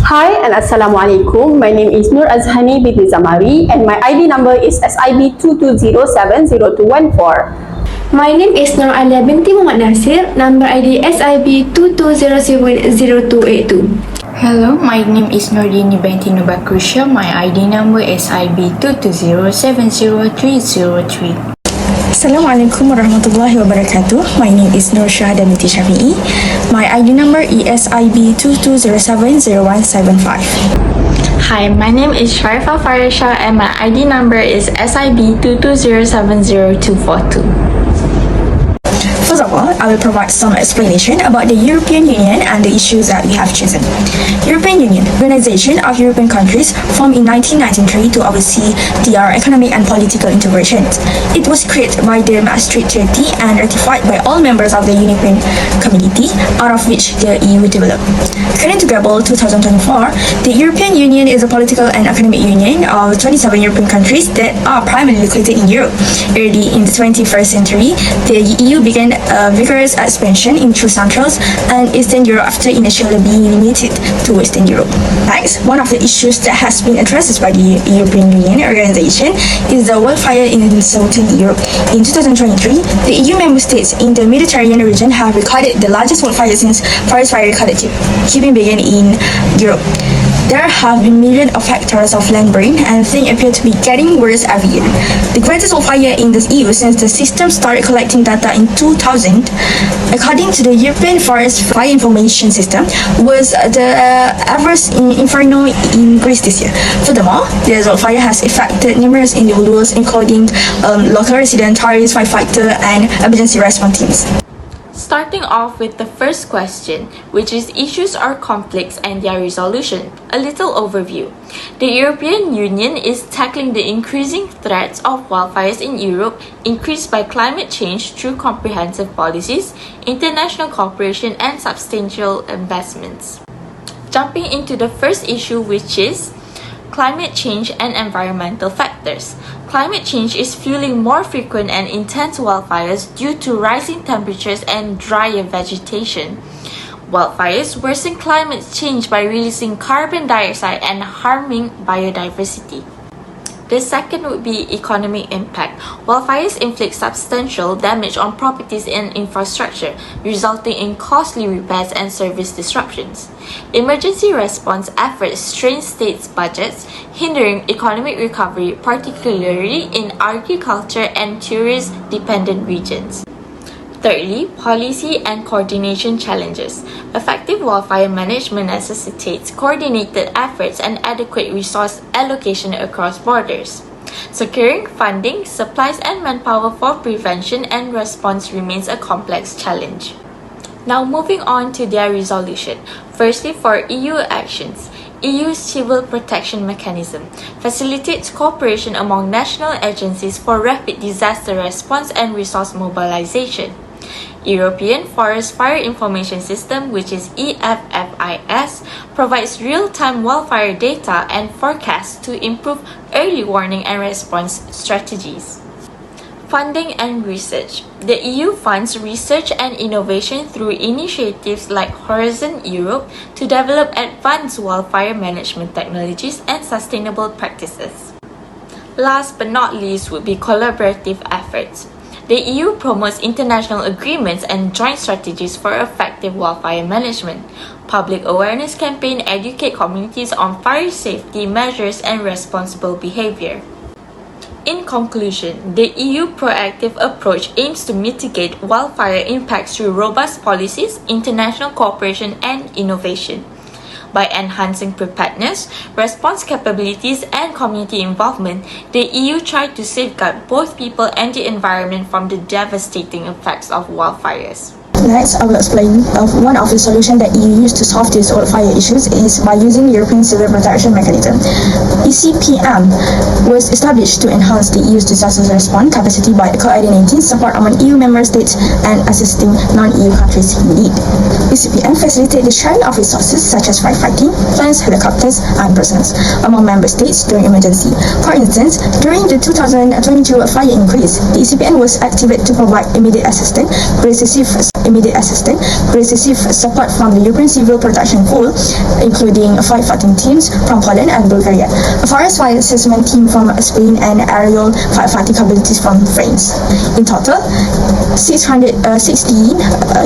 Hi and Assalamualaikum. My name is Noor AZHANI binti ZAMARI and my ID number is SIB 2207014. My name is Noor Alia binti NASIR, number ID SIB 22070282. Hello, my name is DINI BAKRI. My ID number is SIB 220703003. Assalamualaikum warahmatullahi wabarakatuh. My name is SYUHADA binti SHAFIE. My ID number is SIB 22070175. Hi, my name is FARISYA and my ID number is SIB 220700242. First of all, I will provide some explanation about the European Union and the issues that we have chosen. European Union, Organization of European Countries, formed in 1993 to oversee their economic and political integration. It was created by the Maastricht Treaty and ratified by all members of the European Community, out of which the EU developed. According to Global 2024, the European Union is a political and economic union of 27 European countries that are primarily located in Europe. Early in the 21st century, the EU began a vigorous expansion into Central and Eastern Europe after initially being limited to Western Europe. Next, one of the issues that has been addressed by the European Union organization is the wildfire in Southern Europe. In 2023, the EU member states in the Mediterranean region have recorded the largest wildfire since forest fire recorded keeping began in Europe. There have been millions of hectares of land burned and things appear to be getting worse every year. The greatest wildfire in the EU since the system started collecting data in 2000, according to the European Forest Fire Information System, was the Everest Inferno in Greece this year. Furthermore, the wildfire has affected numerous individuals, including local residents, tourists, firefighter, and emergency response teams. Starting off with the first question, which is issues or conflicts and their resolution. A little overview. The European Union is tackling the increasing threats of wildfires in Europe, increased by climate change through comprehensive policies, international cooperation, and substantial investments. Jumping into the first issue, which is climate change and environmental factors. Climate change is fueling more frequent and intense wildfires due to rising temperatures and drier vegetation. Wildfires worsen climate change by releasing carbon dioxide and harming biodiversity. The second would be economic impact. Wildfires inflict substantial damage on properties and infrastructure, resulting in costly repairs and service disruptions. Emergency response efforts strain states' budgets, hindering economic recovery, particularly in agriculture and tourist-dependent regions. Thirdly, policy and coordination challenges. Effective wildfire management necessitates coordinated efforts and adequate resource allocation across borders. Securing funding, supplies, and manpower for prevention and response remains a complex challenge. Now moving on to their resolution. Firstly, for EU actions. EU's Civil Protection Mechanism facilitates cooperation among national agencies for rapid disaster response and resource mobilization. European Forest Fire Information System, which is EFFIS, provides real-time wildfire data and forecasts to improve early warning and response strategies. Funding and research. The EU funds research and innovation through initiatives like Horizon Europe to develop advanced wildfire management technologies and sustainable practices. Last but not least would be collaborative efforts. The EU promotes international agreements and joint strategies for effective wildfire management. Public awareness campaigns educate communities on fire safety measures and responsible behavior. In conclusion, the EU proactive approach aims to mitigate wildfire impacts through robust policies, international cooperation, and innovation. By enhancing preparedness, response capabilities, and community involvement, the EU tried to safeguard both people and the environment from the devastating effects of wildfires. Next, I will explain one of the solutions that EU used to solve these wildfire issues is by using European Civil Protection Mechanism. ECPM was established to enhance the EU's disaster response capacity by coordinating support among EU member states and assisting non-EU countries in need. ECPM facilitates the sharing of resources such as firefighting, planes, helicopters, and persons among member states during emergency. For instance, during the 2022 fire in Greece, the ECPM was activated to provide immediate assistance, immediate assistance, receive support from the European Civil Protection Pool, including firefighting teams from Poland and Bulgaria, a forest fire assessment team from Spain, and aerial firefighting capabilities from France. In total, 616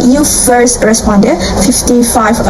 EU first responder, 55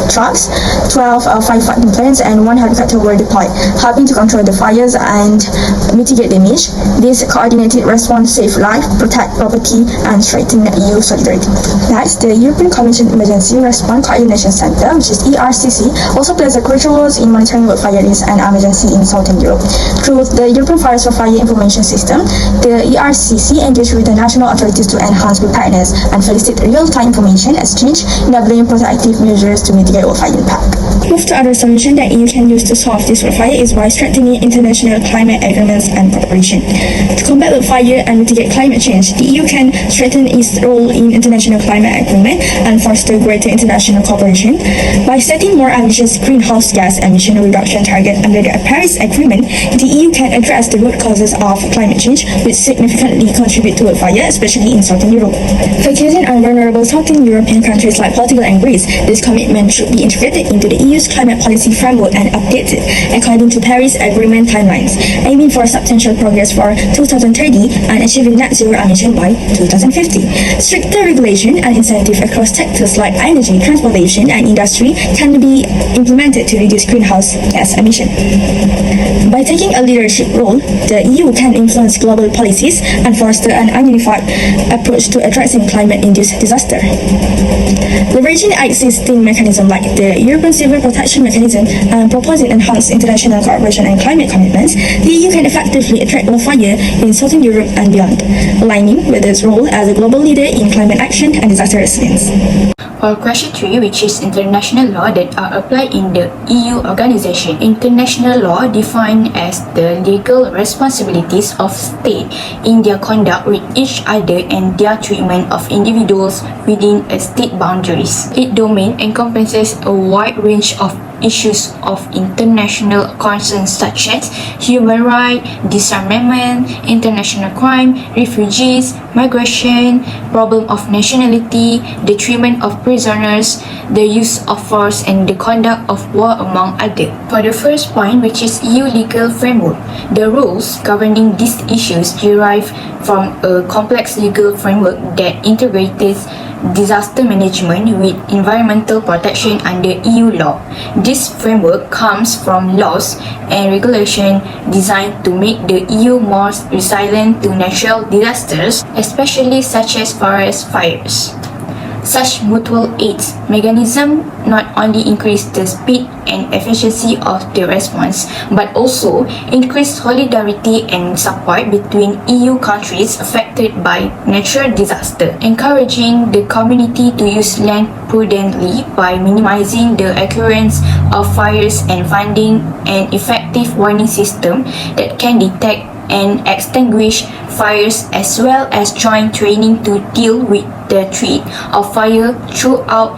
trucks, 12 firefighting planes, and 1 helicopter were deployed, helping to control the fires and mitigate damage. This coordinated response saved life, protect property, and strengthen EU solidarity. Next, the European Commission Emergency Response Coordination Centre, which is ERCC, also plays a crucial role in monitoring wildfire risk and emergency in Southern Europe. Through the European Forest for Fire Information System, the ERCC engaged with the national authorities to enhance preparedness and facilitate real-time information exchange, enabling protective measures to mitigate wildfire impact. Move to other solution that EU can use to solve this wildfire is by strengthening international climate agreements and cooperation. To combat wildfire and mitigate climate change, the EU can strengthen its role in international climate agreement and foster greater international cooperation. By setting more ambitious greenhouse gas emission reduction targets under the Paris Agreement, the EU can address the root causes of climate change, which significantly contribute to wildfire, especially in Southern Europe. Focusing on vulnerable Southern European countries like Portugal and Greece, this commitment should be integrated into the EU's climate policy framework and updated according to Paris Agreement timelines, aiming for substantial progress for 2030 and achieving net zero emission by 2050. Stricter regulation and incentive across sectors like energy, transportation, and industry can be implemented to reduce greenhouse gas emission. By taking a leadership role, the EU can influence global policies and foster an unified approach to addressing climate-induced disaster. Leveraging existing mechanisms like the European Civil Protection Mechanism and proposing enhanced international cooperation and climate commitments, the EU can effectively address wildfire in Southern Europe and beyond, aligning with its role as a global leader in climate action and disaster resilience. For question 3, which is international law that are applied in the EU organization. International law defined as the legal responsibilities of states in their conduct with each other and their treatment of individuals within a state boundaries. Its domain encompasses a wide range of issues of international concerns such as human rights, disarmament, international crime, refugees, migration, problem of nationality, the treatment of prisoners, the use of force, and the conduct of war, among others. For the first point, which is EU legal framework, the rules governing these issues derive from a complex legal framework that integrates disaster management with environmental protection under EU law. This framework comes from laws and regulation designed to make the EU more resilient to natural disasters, especially such as forest fires. Such mutual aid mechanism not only increase the speed and efficiency of the response, but also increase solidarity and support between EU countries affected by natural disaster, encouraging the community to use land prudently by minimizing the occurrence of fires and finding an effective warning system that can detect and extinguish fires, as well as joint training to deal with the threat of fire throughout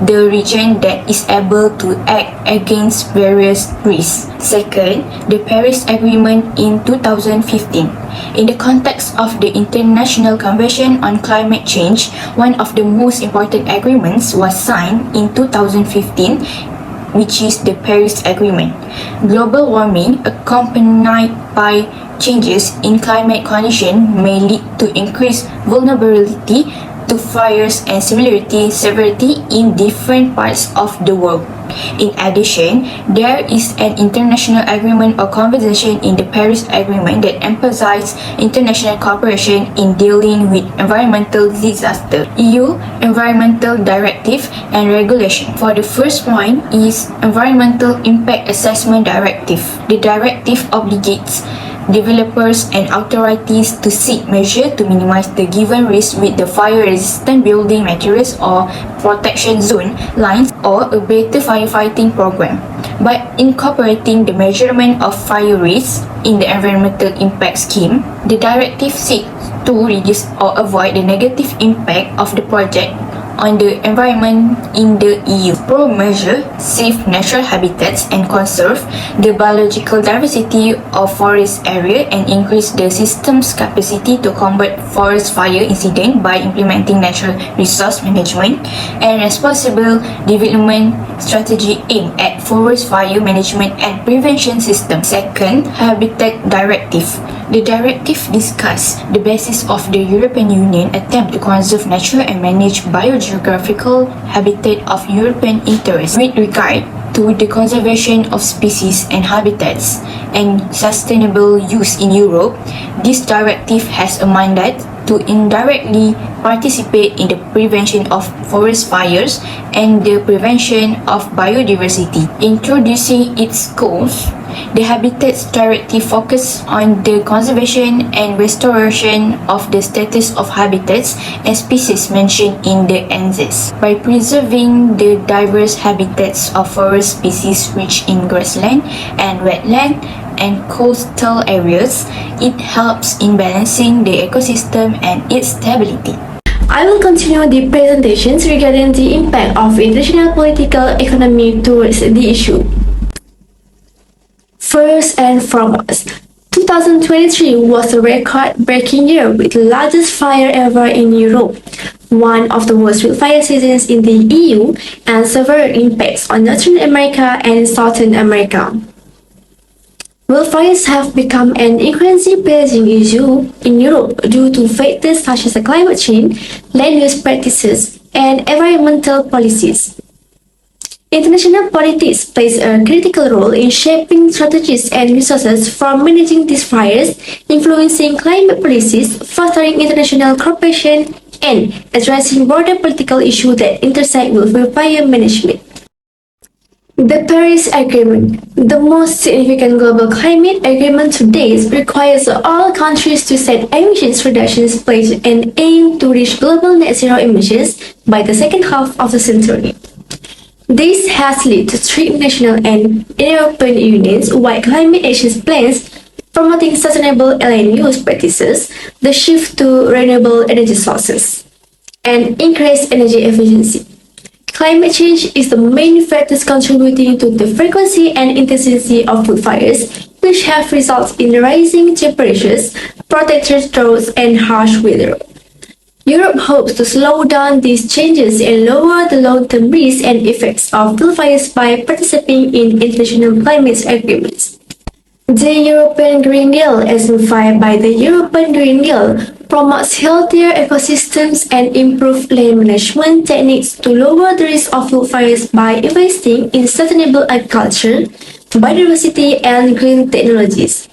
the region that is able to act against various risks. Second, the Paris Agreement in 2015. In the context of the International Convention on Climate Change, one of the most important agreements was signed in 2015, which is the Paris Agreement. Global warming, accompanied by changes in climate conditions, may lead to increased vulnerability to fires and severity in different parts of the world. In addition, there is an international agreement or convention in the Paris Agreement that emphasizes international cooperation in dealing with environmental disaster. EU Environmental Directive and Regulation. For the first point is Environmental Impact Assessment Directive. The directive obligates developers and authorities to seek measures to minimize the given risk with the fire-resistant building materials or protection zone lines or a better firefighting program. By incorporating the measurement of fire risk in the environmental impact scheme, the directive seeks to reduce or avoid the negative impact of the project on the environment in the EU. Measure save natural habitats and conserve the biological diversity of forest area and increase the system's capacity to combat forest fire incident by implementing natural resource management and responsible development strategy aimed at forest fire management and prevention system. Second, Habitat Directive. The directive discusses the basis of the European Union attempt to conserve nature and manage biogeographical habitat of European interest with regard to the conservation of species and habitats and sustainable use in Europe. This directive has a mandate to indirectly participate in the prevention of forest fires and the prevention of biodiversity. Introducing its goals, the Habitats Directive focuses on the conservation and restoration of the status of habitats and species mentioned in the ANZES. By preserving the diverse habitats of forest species rich in grassland and wetland and coastal areas, it helps in balancing the ecosystem and its stability. I will continue the presentations regarding the impact of international political economy towards the issue. First and foremost, 2023 was a record-breaking year with the largest fire ever in Europe, one of the worst wildfire seasons in the EU, and severe impacts on North America and South America. Wildfires have become an increasingly pressing issue in Europe due to factors such as climate change, land use practices, and environmental policies. International politics plays a critical role in shaping strategies and resources for managing these fires, influencing climate policies, fostering international cooperation, and addressing broader political issues that intersect with wildfire management. The Paris Agreement, the most significant global climate agreement to date, requires all countries to set emissions reductions pledges and aim to reach global net zero emissions by the second half of the century. This has led to strict national and European Union's wide climate action plans promoting sustainable land use practices, the shift to renewable energy sources, and increased energy efficiency. Climate change is the main factor contributing to the frequency and intensity of wildfires, which have resulted in rising temperatures, protracted droughts, and harsh weather. Europe hopes to slow down these changes and lower the long-term risks and effects of wildfires by participating in international climate agreements. The European Green Deal, as defined by the European Green Deal, promotes healthier ecosystems and improved land management techniques to lower the risk of wildfires by investing in sustainable agriculture, biodiversity, and green technologies.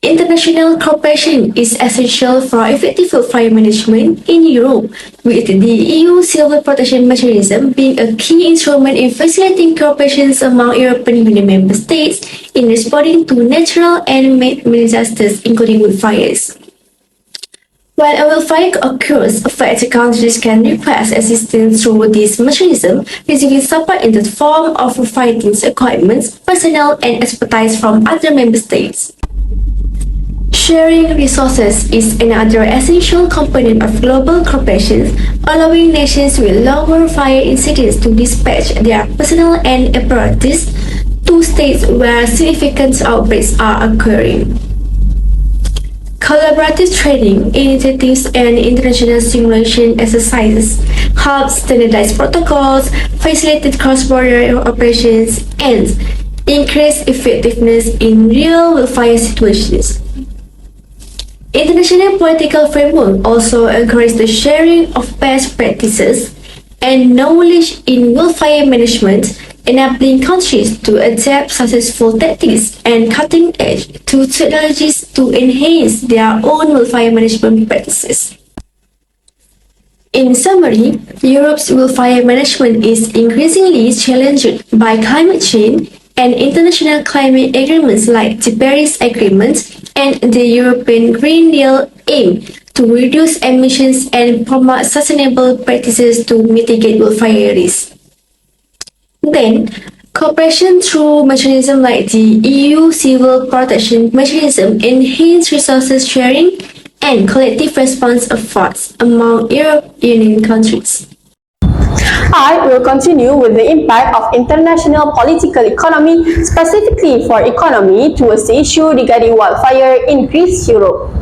International cooperation is essential for effective wildfire management in Europe, with the EU Civil Protection Mechanism being a key instrument in facilitating cooperation among European Union member states in responding to natural and man-made disasters, including wildfires. When a wildfire occurs, affected countries can request assistance through this mechanism, receiving support in the form of fighting equipment, personnel, and expertise from other member states. Sharing resources is another essential component of global cooperation, allowing nations with lower fire incidents to dispatch their personnel and apparatus to states where significant outbreaks are occurring. Collaborative training initiatives and international simulation exercises help standardize protocols, facilitate cross-border operations, and increase effectiveness in real wildfire situations. International political framework also encourages the sharing of best practices and knowledge in wildfire management, enabling countries to adapt successful tactics and cutting-edge technologies to enhance their own wildfire management practices. In summary, Europe's wildfire management is increasingly challenged by climate change, and international climate agreements like the Paris Agreement and the European Green Deal aim to reduce emissions and promote sustainable practices to mitigate wildfire risks. Then, cooperation through mechanisms like the EU Civil Protection Mechanism enhance resources sharing and collective response efforts among European Union countries. I will continue with the impact of international political economy, specifically for economy, towards the issue regarding wildfire in Greece, Europe.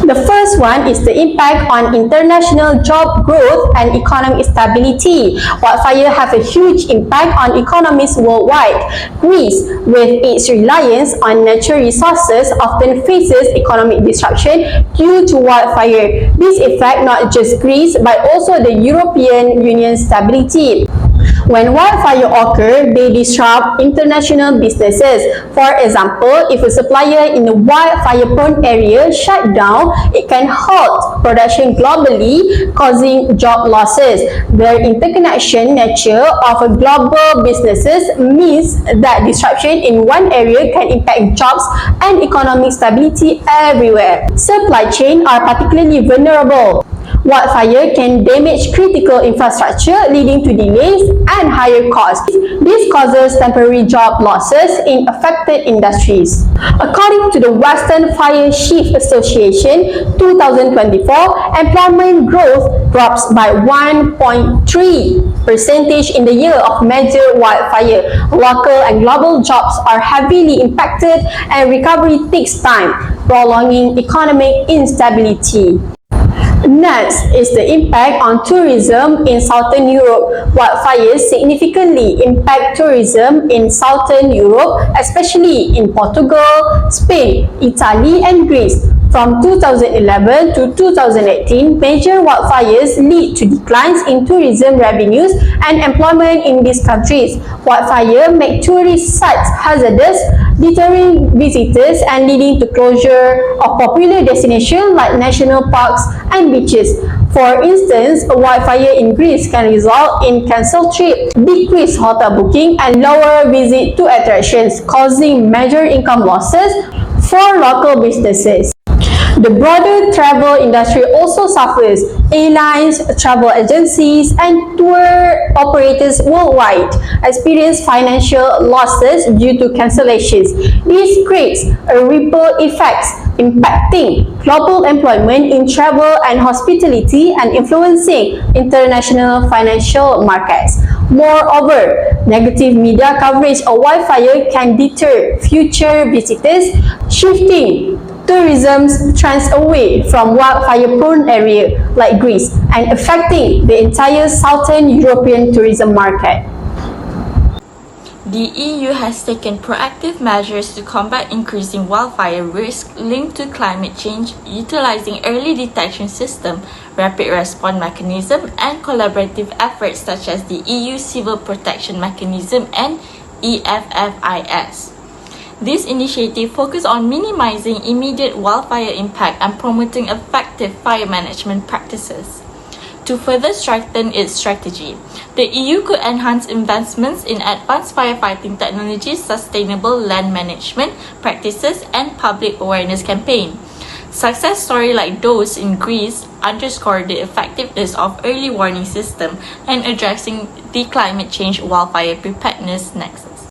The first one is the impact on international job growth and economic stability. Wildfire have a huge impact on economies worldwide. Greece, with its reliance on natural resources, often faces economic disruption due to wildfire. This affects not just Greece but also the European Union stability. When wildfire occur, they disrupt international businesses. For example, if a supplier in a wildfire-prone area shut down, it can halt production globally, causing job losses. The interconnection nature of a global businesses means that disruption in one area can impact jobs and economic stability everywhere. Supply chains are particularly vulnerable. Wildfire can damage critical infrastructure, leading to delays and higher costs. This causes temporary job losses in affected industries. According to the Western Fire Chief Association 2024, employment growth drops by 1.3% in the year of major wildfire. Local and global jobs are heavily impacted and recovery takes time, prolonging economic instability. Next is the impact on tourism in Southern Europe. Wildfires significantly impact tourism in Southern Europe, especially in Portugal, Spain, Italy, and Greece. From 2011 to 2018, major wildfires lead to declines in tourism revenues and employment in these countries. Wildfire make tourist sites hazardous, deterring visitors and leading to closure of popular destinations like national parks and beaches. For instance, a wildfire in Greece can result in cancelled trips, decreased hotel booking, and lower visit to attractions, causing major income losses for local businesses. The broader travel industry also suffers. Airlines, travel agencies, and tour operators worldwide experience financial losses due to cancellations. This creates a ripple effect, impacting global employment in travel and hospitality and influencing international financial markets. Moreover, negative media coverage of wildfire can deter future visitors, shifting tourism's trends away from wildfire-prone areas like Greece and affecting the entire Southern European tourism market. The EU has taken proactive measures to combat increasing wildfire risk linked to climate change, utilizing early detection system, rapid response mechanism, and collaborative efforts such as the EU Civil Protection Mechanism and EFFIS. This initiative focuses on minimizing immediate wildfire impact and promoting effective fire management practices. To further strengthen its strategy, the EU could enhance investments in advanced firefighting technologies, sustainable land management practices, and public awareness campaigns. Success stories like those in Greece underscore the effectiveness of early warning system and addressing the climate change wildfire preparedness next.